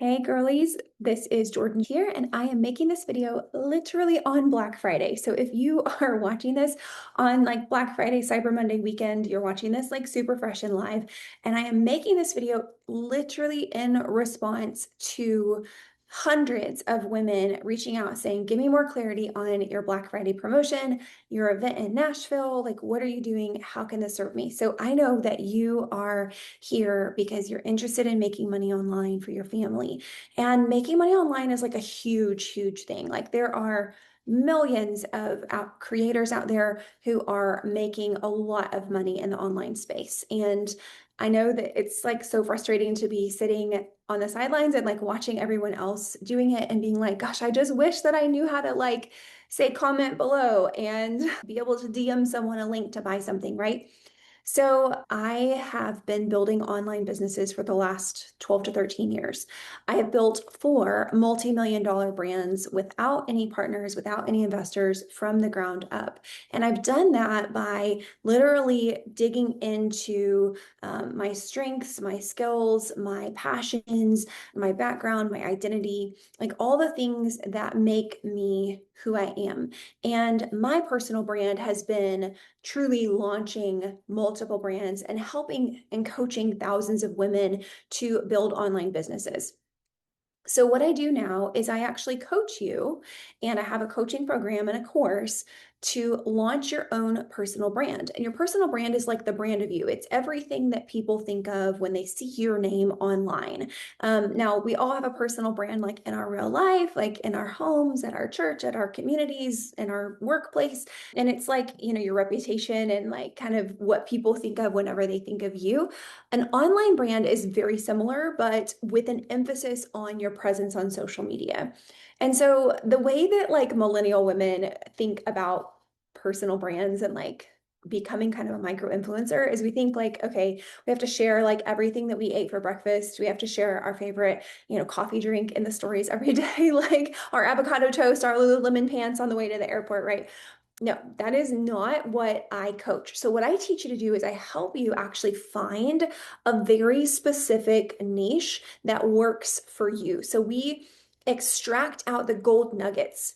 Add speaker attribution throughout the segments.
Speaker 1: Hey girlies, this is Jordan here, and I am making this video literally on Black Friday. So if you are watching this on like Black Friday, Cyber Monday weekend, you're watching this like super fresh and live, and I am making this video literally in response to hundreds of women reaching out saying, give me more clarity on your Black Friday promotion, your event in Nashville, like what are you doing? How can this serve me? So I know that you are here because you're interested in making money online for your family. And making money online is like a huge, huge thing. Like there are millions of creators out there who are making a lot of money in the online space. And I know that it's like so frustrating to be sitting on the sidelines and like watching everyone else doing it and being like, gosh, I just wish that I knew how to like say comment below and be able to DM someone a link to buy something, right? So I have been building online businesses for the last 12 to 13 years. I have built four multi-million dollar brands without any partners, without any investors from the ground up. And I've done that by literally digging into my strengths, my skills, my passions, my background, my identity, like all the things that make me who I am. And my personal brand has been truly launching multiple brands and helping and coaching thousands of women to build online businesses. So what I do now is I actually coach you, and I have a coaching program and a course to launch your own personal brand. And your personal brand is like the brand of you. It's everything that people think of when they see your name online. Now, we all have a personal brand like in our real life, like in our homes, at our church, at our communities, in our workplace. And it's like, your reputation and like kind of what people think of whenever they think of you. An online brand is very similar, but with an emphasis on your presence on social media. And so the way that like millennial women think about personal brands and like becoming kind of a micro influencer is we think like, okay, we have to share like everything that we ate for breakfast. We have to share our favorite, coffee drink in the stories every day, like our avocado toast, our Lululemon pants on the way to the airport, right? No, that is not what I coach. So what I teach you to do is I help you actually find a very specific niche that works for you. So we extract out the gold nuggets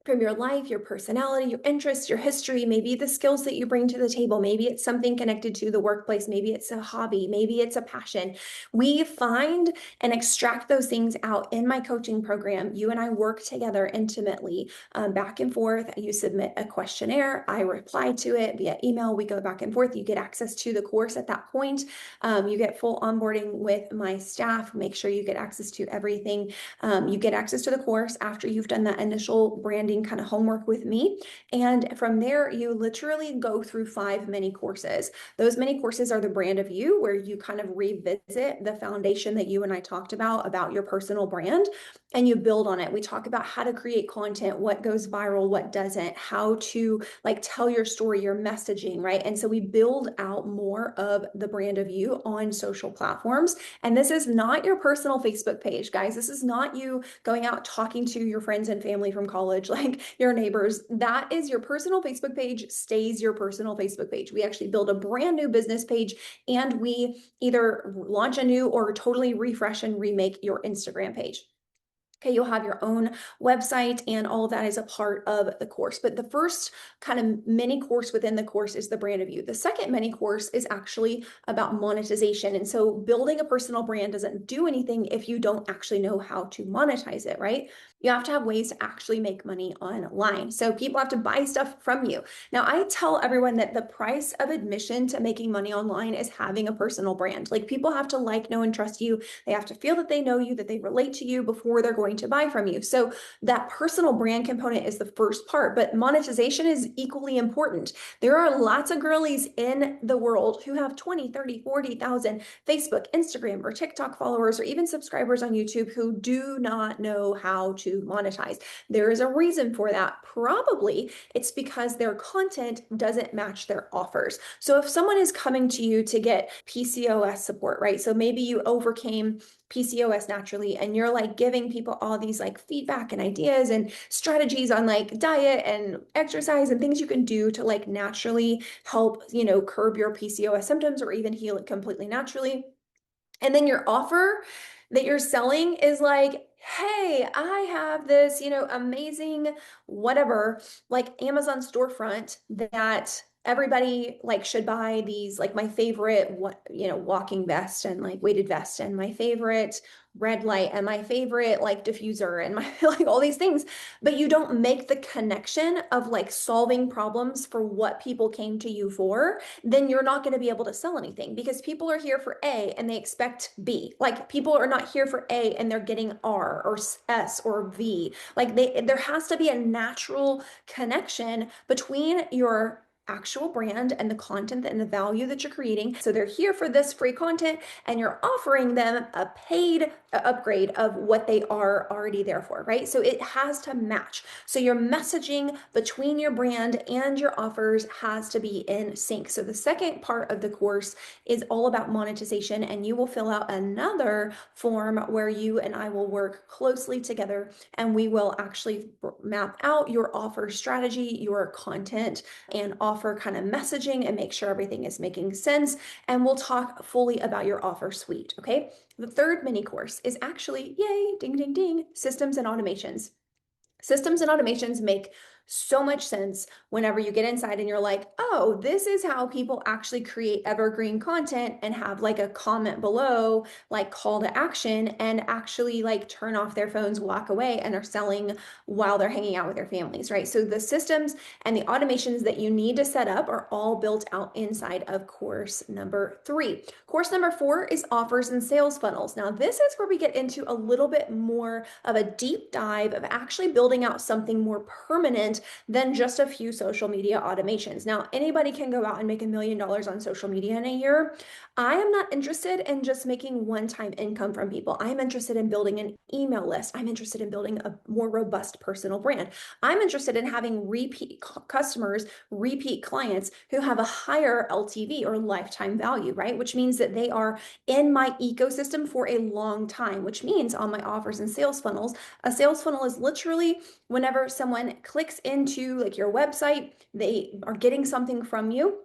Speaker 1: from your life, your personality, your interests, your history, maybe the skills that you bring to the table. Maybe it's something connected to the workplace. Maybe it's a hobby. Maybe it's a passion. We find and extract those things out in my coaching program. You and I work together intimately, back and forth. You submit a questionnaire. I reply to it via email. We go back and forth. You get access to the course at that point. You get full onboarding with my staff. Make sure you get access to everything. You get access to the course after you've done that initial branding kind of homework with me. And from there, you literally go through 5 mini courses. Those mini courses are the brand of you, where you kind of revisit the foundation that you and I talked about your personal brand, and you build on it. We talk about how to create content, what goes viral, what doesn't, how to like tell your story, your messaging, right? And so we build out more of the brand of you on social platforms. And this is not your personal Facebook page, guys. This is not you going out talking to your friends and family from college, like your neighbors. That is your personal Facebook page, stays your personal Facebook page. We actually build a brand new business page, and we either launch a new or totally refresh and remake your Instagram page. Okay, you'll have your own website, and all of that is a part of the course. But the first kind of mini course within the course is the brand of you. The second mini course is actually about monetization. And so building a personal brand doesn't do anything if you don't actually know how to monetize it, right? You have to have ways to actually make money online. So people have to buy stuff from you. Now, I tell everyone that the price of admission to making money online is having a personal brand. Like people have to like, know, and trust you. They have to feel that they know you, that they relate to you before they're going to buy from you. So that personal brand component is the first part, but monetization is equally important. There are lots of girlies in the world who have 20, 30, 40,000 Facebook, Instagram, or TikTok followers, or even subscribers on YouTube who do not know how to monetize. There is a reason for that. Probably it's because their content doesn't match their offers. So if someone is coming to you to get PCOS support, right? So maybe you overcame PCOS naturally, and you're like giving people all these like feedback and ideas and strategies on like diet and exercise and things you can do to like naturally help, curb your PCOS symptoms or even heal it completely naturally. And then your offer that you're selling is like, hey, I have this, amazing whatever, like Amazon storefront that everybody like should buy these, like my favorite what, walking vest and like weighted vest and my favorite red light and my favorite like diffuser and my like all these things, but you don't make the connection of like solving problems for what people came to you for, then you're not going to be able to sell anything because people are here for A and they expect B. Like people are not here for A and they're getting R or S or V. Like there has to be a natural connection between your actual brand and the content and the value that you're creating. So they're here for this free content and you're offering them a paid upgrade of what they are already there for, right? So it has to match. So your messaging between your brand and your offers has to be in sync. So the second part of the course is all about monetization, and you will fill out another form where you and I will work closely together and we will actually map out your offer strategy, your content and offer kind of messaging and make sure everything is making sense. And we'll talk fully about your offer suite, okay? The third mini course is actually, yay, ding, ding, ding, systems and automations. Systems and automations make so much sense whenever you get inside and you're like, oh, this is how people actually create evergreen content and have like a comment below, like call to action, and actually like turn off their phones, walk away, and are selling while they're hanging out with their families, right? So the systems and the automations that you need to set up are all built out inside of course number 3. Course number 4 is offers and sales funnels. Now, this is where we get into a little bit more of a deep dive of actually building out something more permanent than just a few social media automations. Now, anybody can go out and make $1 million on social media in a year. I am not interested in just making one-time income from people. I'm interested in building an email list. I'm interested in building a more robust personal brand. I'm interested in having repeat customers, repeat clients who have a higher LTV or lifetime value, right? Which means that they are in my ecosystem for a long time, which means on my offers and sales funnels, a sales funnel is literally whenever someone clicks into like your website, they are getting something from you,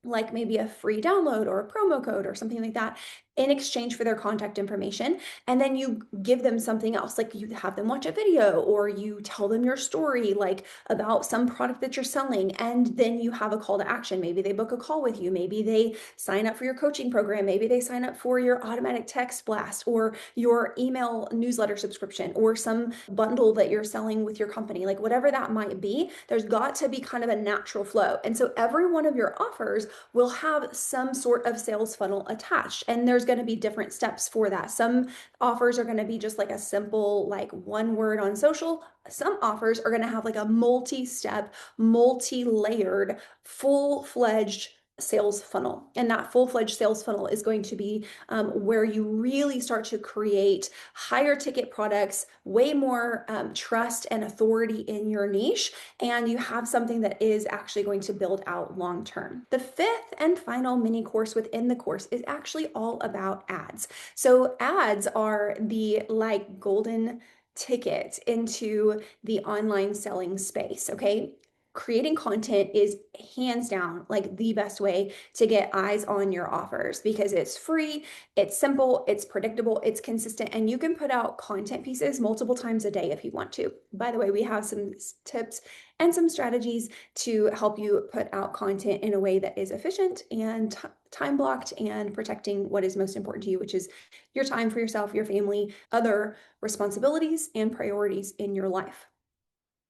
Speaker 1: like maybe a free download or a promo code or something like that, in exchange for their contact information. And then you give them something else, like you have them watch a video or you tell them your story, like about some product that you're selling. And then you have a call to action. Maybe they book a call with you. Maybe they sign up for your coaching program. Maybe they sign up for your automatic text blast or your email newsletter subscription or some bundle that you're selling with your company, like whatever that might be. There's got to be kind of a natural flow. And so every one of your offers will have some sort of sales funnel attached, and there's going to be different steps for that. Some offers are going to be just like a simple, like one word on social. Some offers are going to have like a multi-step, multi-layered, full-fledged sales funnel. And that full-fledged sales funnel is going to be where you really start to create higher ticket products, way more trust and authority in your niche, and you have something that is actually going to build out long term. The fifth and final mini course within the course is actually all about ads. So ads are the like golden ticket into the online selling space, okay? Creating content is hands down like the best way to get eyes on your offers because it's free, it's simple, it's predictable, it's consistent, and you can put out content pieces multiple times a day if you want to. By the way, we have some tips and some strategies to help you put out content in a way that is efficient and time blocked and protecting what is most important to you, which is your time for yourself, your family, other responsibilities and priorities in your life.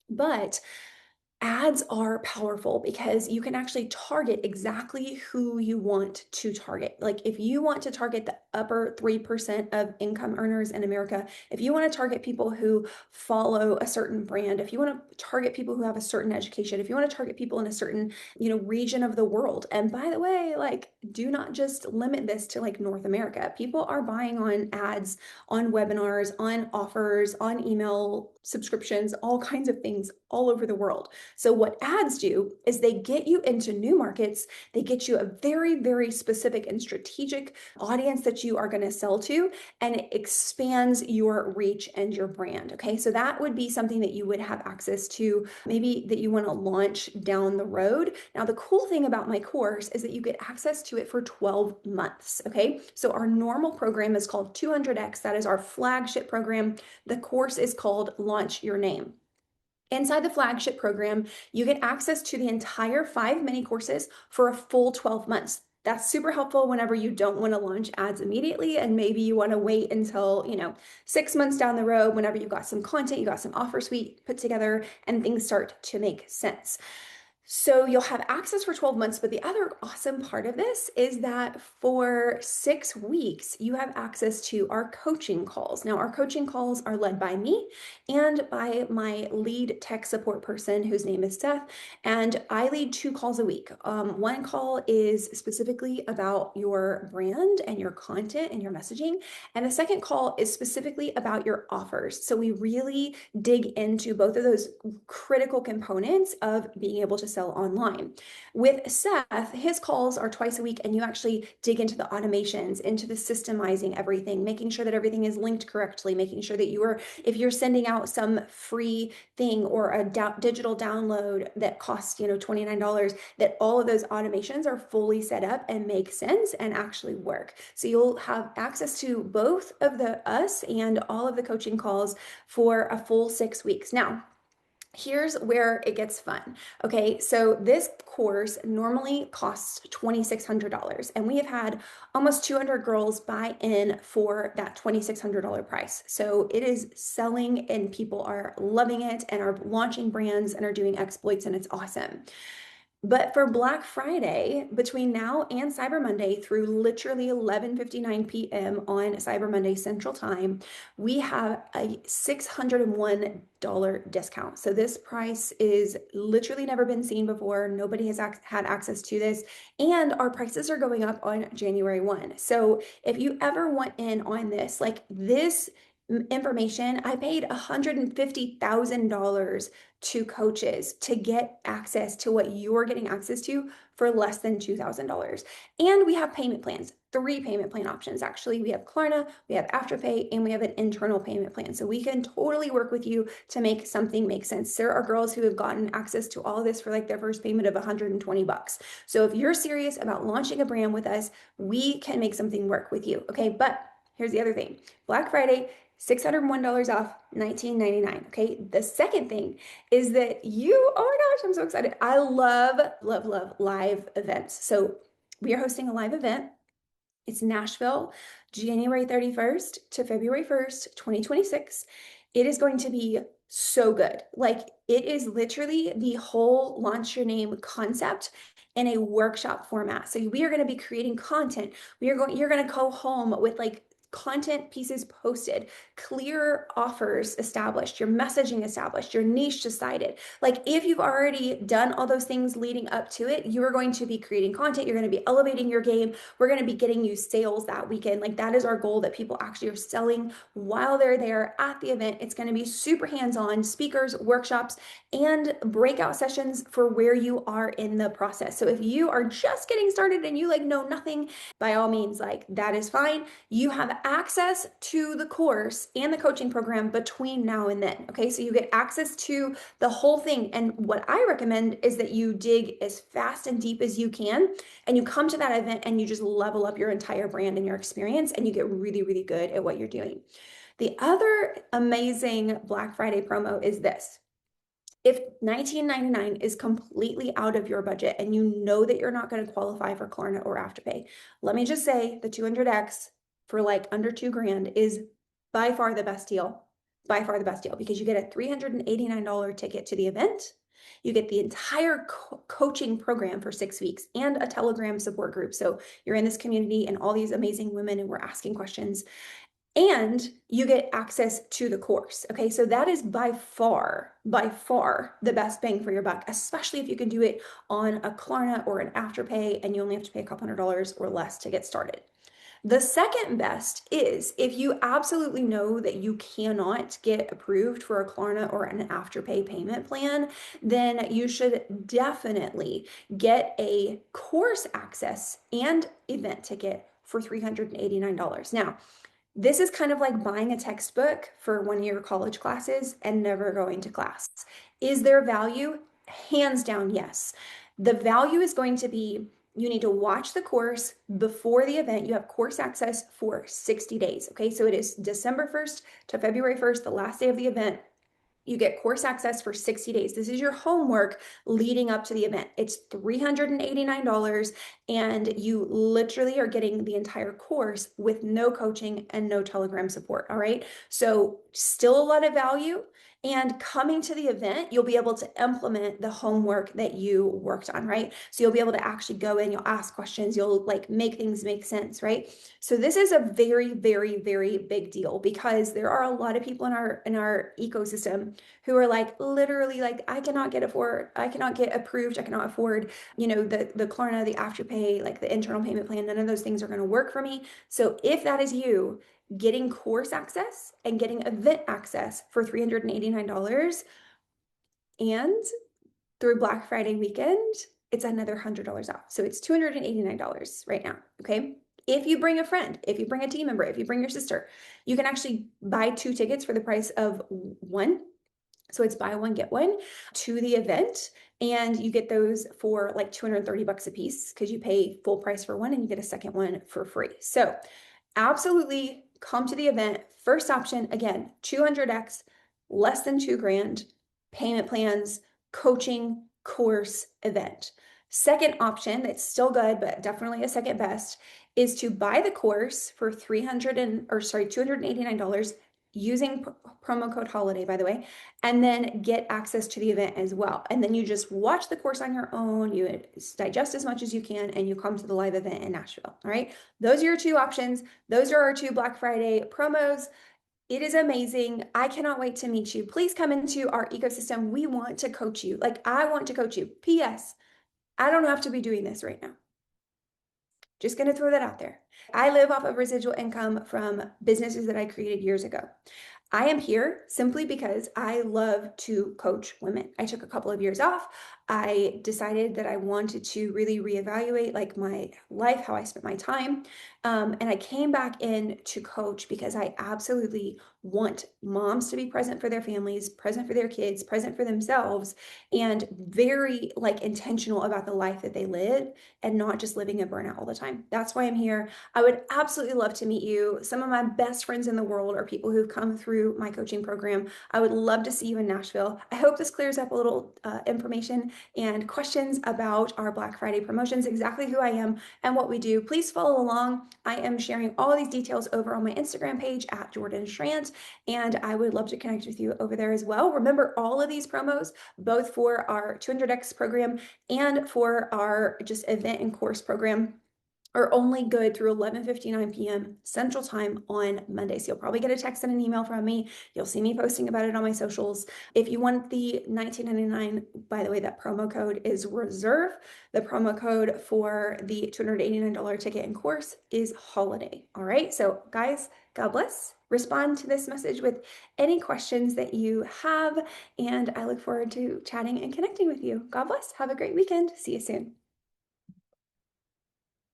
Speaker 1: But ads are powerful because you can actually target exactly who you want to target. Like if you want to target the upper 3% of income earners in America, if you want to target people who follow a certain brand, if you want to target people who have a certain education, if you want to target people in a certain, region of the world. And by the way, like do not just limit this to like North America. People are buying on ads, on webinars, on offers, on email subscriptions, all kinds of things all over the world. So what ads do is they get you into new markets. They get you a very, very specific and strategic audience that you are going to sell to, and it expands your reach and your brand. Okay, so that would be something that you would have access to, maybe that you want to launch down the road. Now, the cool thing about my course is that you get access to it for 12 months. Okay, so our normal program is called 200X. That is our flagship program. The course is called Launch Your Name. Inside the flagship program, you get access to the entire 5 mini courses for a full 12 months. That's super helpful whenever you don't want to launch ads immediately, and maybe you want to wait until, 6 months down the road, whenever you've got some content, you got some offer suite put together, and things start to make sense. So you'll have access for 12 months, but the other awesome part of this is that for 6 weeks, you have access to our coaching calls. Now, our coaching calls are led by me and by my lead tech support person, whose name is Seth, and I lead 2 calls a week. One call is specifically about your brand and your content and your messaging, and the second call is specifically about your offers. So we really dig into both of those critical components of being able to sell online. With Seth, his calls are twice a week, and you actually dig into the automations, into the systemizing everything, making sure that everything is linked correctly, making sure that if you're sending out some free thing or a digital download that costs, $29, that all of those automations are fully set up and make sense and actually work. So you'll have access to both of us and all of the coaching calls for a full 6 weeks. Now, here's where it gets fun. Okay, so this course normally costs $2,600, and we have had almost 200 girls buy in for that $2,600 price. So it is selling, and people are loving it and are launching brands and are doing exploits, and it's awesome. But for Black Friday, between now and Cyber Monday through literally 11:59 p.m. on Cyber Monday Central Time, we have a $601 discount. So this price is literally never been seen before. Nobody has had access to this, and our prices are going up on January 1. So if you ever want in on this, like this information, I paid $150,000 to coaches to get access to what you're getting access to for less than $2,000. And we have payment plans, 3 payment plan options. Actually, we have Klarna, we have Afterpay, and we have an internal payment plan. So we can totally work with you to make something make sense. There are girls who have gotten access to all of this for like their first payment of $120. So if you're serious about launching a brand with us, we can make something work with you. Okay, but here's the other thing. Black Friday, $601 off, $19.99. Okay. The second thing is that oh my gosh, I'm so excited. I love, love, love live events. So we are hosting a live event. It's Nashville, January 31st to February 1st, 2026. It is going to be so good. Like, it is literally the whole Launch Your Name concept in a workshop format. So we are going to be creating content. You're going to go home with like content pieces posted, clear offers established, your messaging established, your niche decided. Like, if you've already done all those things leading up to it, you are going to be creating content. You're going to be elevating your game. We're going to be getting you sales that weekend. Like, that is our goal, that people actually are selling while they're there at the event. It's going to be super hands-on, speakers, workshops, and breakout sessions for where you are in the process. So if you are just getting started and you like know nothing, by all means, like, that is fine. You have access to the course and the coaching program between now and then. Okay, so you get access to the whole thing. And what I recommend is that you dig as fast and deep as you can, and you come to that event and you just level up your entire brand and your experience, and you get really, really good at what you're doing. The other amazing Black Friday promo is this. If $19.99 is completely out of your budget and you know that you're not going to qualify for Klarna or Afterpay, let me just say the 200X for like under $2,000 is by far the best deal. By far the best deal, because you get a $389 ticket to the event. You get the entire coaching program for 6 weeks and a Telegram support group. So you're in this community and all these amazing women, and we're asking questions. And you get access to the course. Okay, so that is by far the best bang for your buck, especially if you can do it on a Klarna or an Afterpay and you only have to pay a couple $100 or less to get started. The second best is if you absolutely know that you cannot get approved for a Klarna or an Afterpay payment plan, then you should definitely get a course access and event ticket for $389. Now, this is kind of like buying a textbook for one of your college classes and never going to class. Is there value? Hands down, yes. The value is going to be you need to watch the course before the event. You have course access for 60 days. Okay, so it is December 1st to February 1st, the last day of the event. You get course access for 60 days. This is your homework leading up to the event. It's $389, and you literally are getting the entire course with no coaching and no Telegram support. All right. So, still a lot of value. And coming to the event, you'll be able to implement the homework that you worked on, right? So you'll be able to actually go in, you'll ask questions, you'll like make things make sense, right? So this is a very, very, very big deal because there are a lot of people in our ecosystem who are like literally like I cannot get approved, I cannot afford, the Klarna, the Afterpay, like the internal payment plan, none of those things are going to work for me. So if that is you, getting course access and getting event access for $389 and through Black Friday weekend, it's another $100 off. So it's $289 right now, okay? If you bring a friend, if you bring a team member, if you bring your sister, you can actually buy 2 tickets for the price of one. So it's buy one, get one to the event. And you get those for like $230 a piece because you pay full price for one and you get a second one for free. So absolutely come to the event. First option, again, 200x, less than $2,000, payment plans, coaching, course, event. Second option, that's still good, but definitely a second best, is to buy the course for $289 using promo code holiday, by the way, and then get access to the event as well. And then you just watch the course on your own, you digest as much as you can, and you come to the live event in Nashville. All right. Those are your 2 options. Those are our 2 Black Friday promos. It is amazing. I cannot wait to meet you. Please come into our ecosystem. We want to coach you. Like, I want to coach you. P.S. I don't have to be doing this right now. Just going to throw that out there. I live off of residual income from businesses that I created years ago. I am here simply because I love to coach women. I took a couple of years off. I decided that I wanted to really reevaluate like my life, how I spent my time. And I came back in to coach because I absolutely want moms to be present for their families, present for their kids, present for themselves, and very like intentional about the life that they live and not just living in burnout all the time. That's why I'm here. I would absolutely love to meet you. Some of my best friends in the world are people who've come through my coaching program. I would love to see you in Nashville. I hope this clears up a little information and questions about our Black Friday promotions, exactly who I am and what we do. Please follow along. I am sharing all of these details over on my Instagram page at Jordan Schrant, and I would love to connect with you over there as well. Remember, all of these promos, both for our 200x program and for our just event and course program, are only good through 11:59 p.m. Central Time on Monday. So you'll probably get a text and an email from me. You'll see me posting about it on my socials. If you want the $19.99, by the way, that promo code is reserve. The promo code for the $289 ticket and course is holiday. All right. So guys, God bless. Respond to this message with any questions that you have. And I look forward to chatting and connecting with you. God bless. Have a great weekend. See you soon.